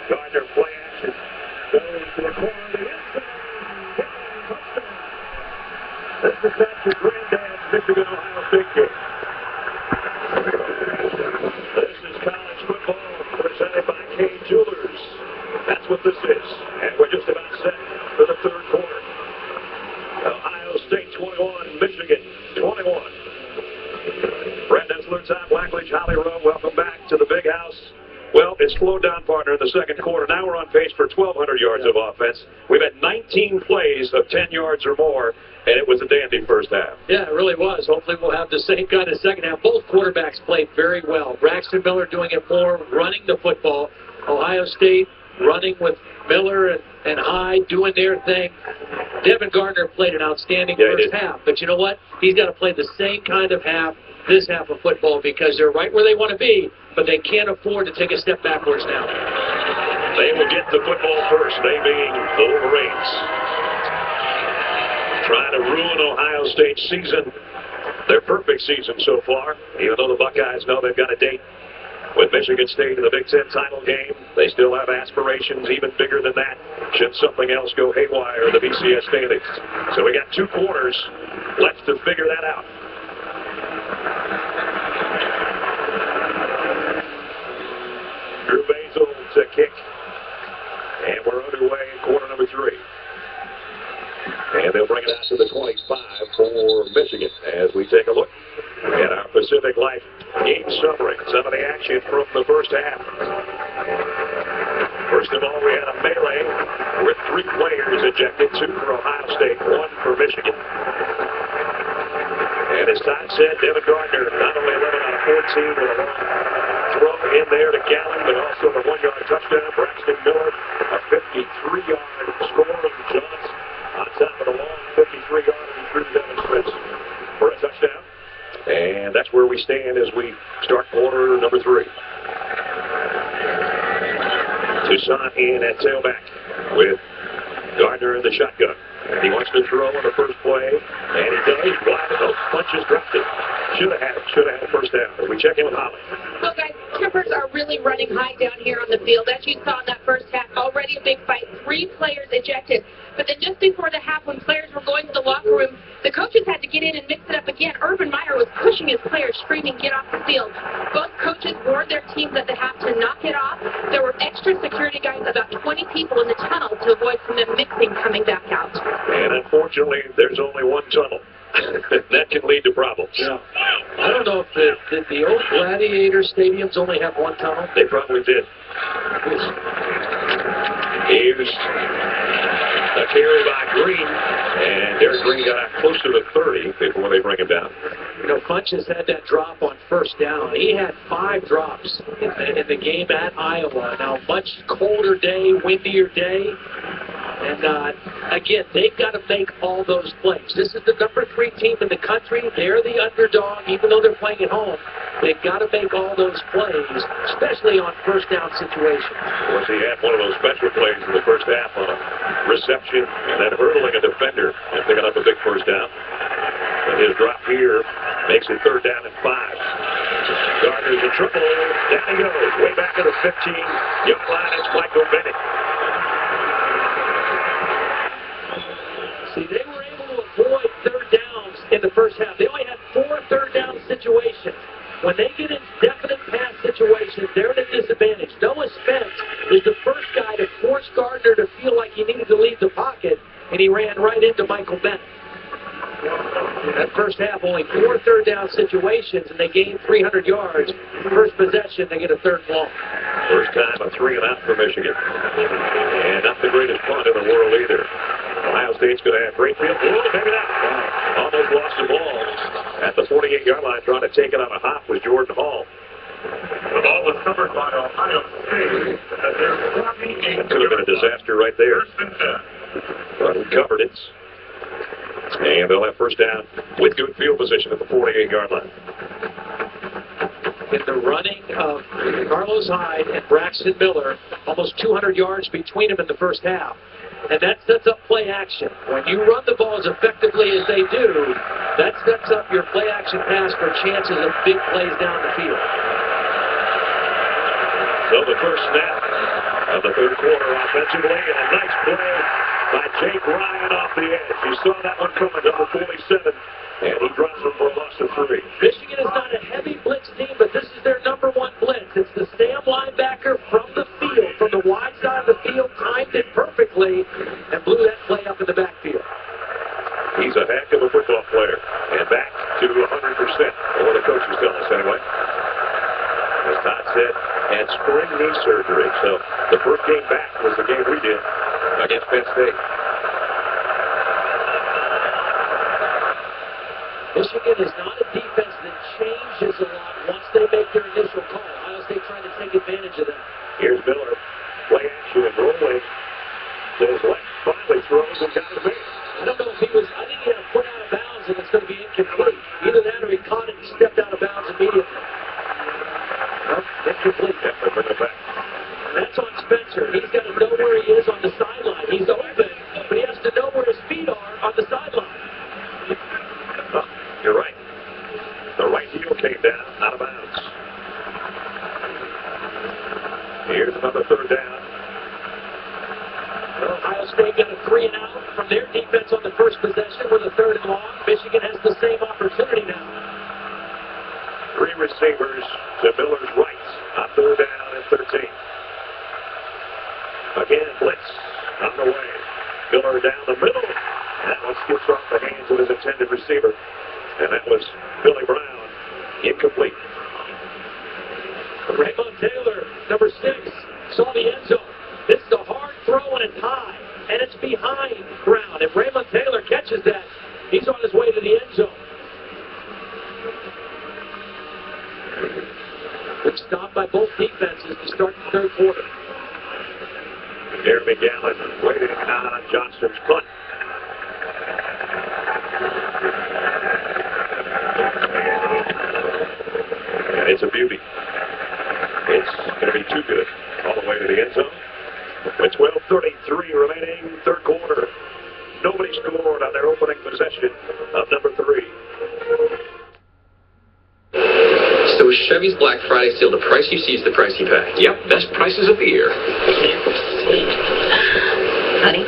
Gardner play action. Goes to the corner of the inside. Touchdown. This is back to Granddad's Michigan-Ohio State game. This is college football presented by K Jewelers. That's what this is. And we're just about set for the third quarter. Ohio State 21, Michigan 21. Brent Ensler, Tom Blackledge, Holly Rowe, welcome back to the big house. Well, it slowed down, partner, in the second quarter. Now we're on pace for 1,200 yards of offense. We've had 19 plays of 10 yards or more, and it was a dandy first half. Yeah, it really was. Hopefully we'll have the same kind of second half. Both quarterbacks played very well. Braxton Miller doing it more, running the football. Ohio State running with Miller and Hyde doing their thing. Devin Gardner played an outstanding first half. But you know what? He's got to play the same kind of half, this half of football, because they're right where they want to be, but they can't afford to take a step backwards now. They will get the football first, they being the Wolverines. Trying to ruin Ohio State's season, their perfect season so far, even though the Buckeyes know they've got a date with Michigan State in the Big Ten title game. They still have aspirations even bigger than that should something else go haywire in the BCS standings. So we got 2 quarters left to figure that out. Drew Basil to kick. And we're underway in quarter number 3. And they'll bring it out to the 25 for Michigan as we take a look at our Pacific Life game summary. Some of the action from the first half. First of all, we had a melee with 3 players ejected, 2 for Ohio State, 1 for Michigan. And as Todd said, Devin Gardner, not only 11 out of 14 with a long throw in there to Gallen, but also the 1-yard touchdown. Braxton Miller, a 53-yard scoring Johnson on top of the long 53-yard and through Devin Smith for a touchdown. And that's where we stand as we start quarter number 3. Toussaint in at tailback with Gardner in the shotgun. He wants to throw on the first play, and he does. Wow, those punches dropped it. Should have had a first down. As we check in with Holly. Well, guys, tempers are really running high down here on the field. As you saw in that first half, already a big fight. 3 players ejected. But then just before the half, when players were going to the locker room, the coaches had to get in and mix it up again. Urban Meyer was pushing his players, screaming, "Get off the field." Both coaches warned their teams at the half to knock it off. There were extra security guys, about 20 people in the tunnel to avoid from them mixing coming back out. And unfortunately, there's only one tunnel. That can lead to problems. Yeah. I don't know if the old Gladiator stadiums only have one tunnel. They probably did. Here's a carry by Green, and Derek Green got out close to the 30 before they bring him down. You know, Funches had that drop on first down. He had 5 drops in the game at Iowa. Now, much colder day, windier day. And, again, they've got to make all those plays. This is the number 3 team in the country. They're the underdog, even though they're playing at home. They've got to make all those plays, especially on first down situations. Of course, he had one of those special plays in the first half on a reception and then hurdling a defender and picking up a big first down. And his drop here makes it 3rd down and 5. Gardner's in trouble. Down he goes, way back to the 15-yard line. It's Michael Bennett. See, they were able to avoid 3rd downs in the first half. They only had 4 third down situations. When they get in definite pass situations, they're at a disadvantage. Noah Spence is the first guy to force Gardner to feel like he needed to leave the pocket, and he ran right into Michael Bennett. That first half, only 4 third down situations, and they gained 300 yards. First possession, they get a 3rd and long. First time a 3 and out for Michigan. And not the greatest punt in the world either. Ohio State's going to have great field. Oh, maybe not. Almost lost the ball at the 48-yard line. Trying to take it on a hop was Jordan Hall. The ball was covered by Ohio State. Could have been a disaster right there. But he covered it. And they'll have first down with good field position at the 48-yard line. In the running of Carlos Hyde and Braxton Miller, almost 200 yards between them in the first half. And that sets up play action. When you run the ball as effectively as they do, that sets up your play action pass for chances of big plays down the field. So the first snap of of the third quarter offensively, and a nice play by Jake Ryan off the edge. You saw that one coming, number 47, and he drops him for a loss of 3. Michigan is not a heavy blitz team, but this is their number 1 blitz. It's the Sam linebacker from the field, from the wide side of the field, timed it perfectly, and blew that play up in the backfield. He's a heck of a football player, and back to 100%, or the coaches tell us anyway. As Todd said, had spring knee surgery, so the first game back was the game we did against Penn State. Michigan is not a defense that changes a lot once they make their initial call. Ohio State trying to take advantage of that. Here's Miller, play action and rolling. To his left, finally throws and got the base. I don't know if he was, I think he had a foot out of bounds and it's going to be incomplete. Either that or he caught it and stepped out of bounds immediately. Nope, incomplete. Yep, they bring it back. That's on Spencer. He's got to know where he is on the sideline. He's open, but he has to know where his feet are on the sideline. Oh, you're right. The right heel came down, out of bounds. Here's another third down. Well, Ohio State got a 3 and out from their defense on the first possession with a 3rd and long. Michigan has the same opportunity now. 3 receivers to Miller's right on 3rd down and 13. Again, blitz on the way. Miller down the middle. That one skips off the hands of his intended receiver. And that was Billy Brown. Incomplete. Raymond Taylor, number 6, saw the end zone. This is a hard throw and it's high. And it's behind Brown. If Raymond Taylor catches that, he's on his way to the end zone. Good stop by both defenses to start the third quarter. Jeremy Gallen waiting on Johnston's punt. And it's a beauty. It's going to be too good all the way to the end zone. With 12:33 remaining, third quarter. Nobody scored on their opening possession of number 3. So Chevy's Black Friday sale, the price you see is the price you pay. Yep, best prices of the year. Honey?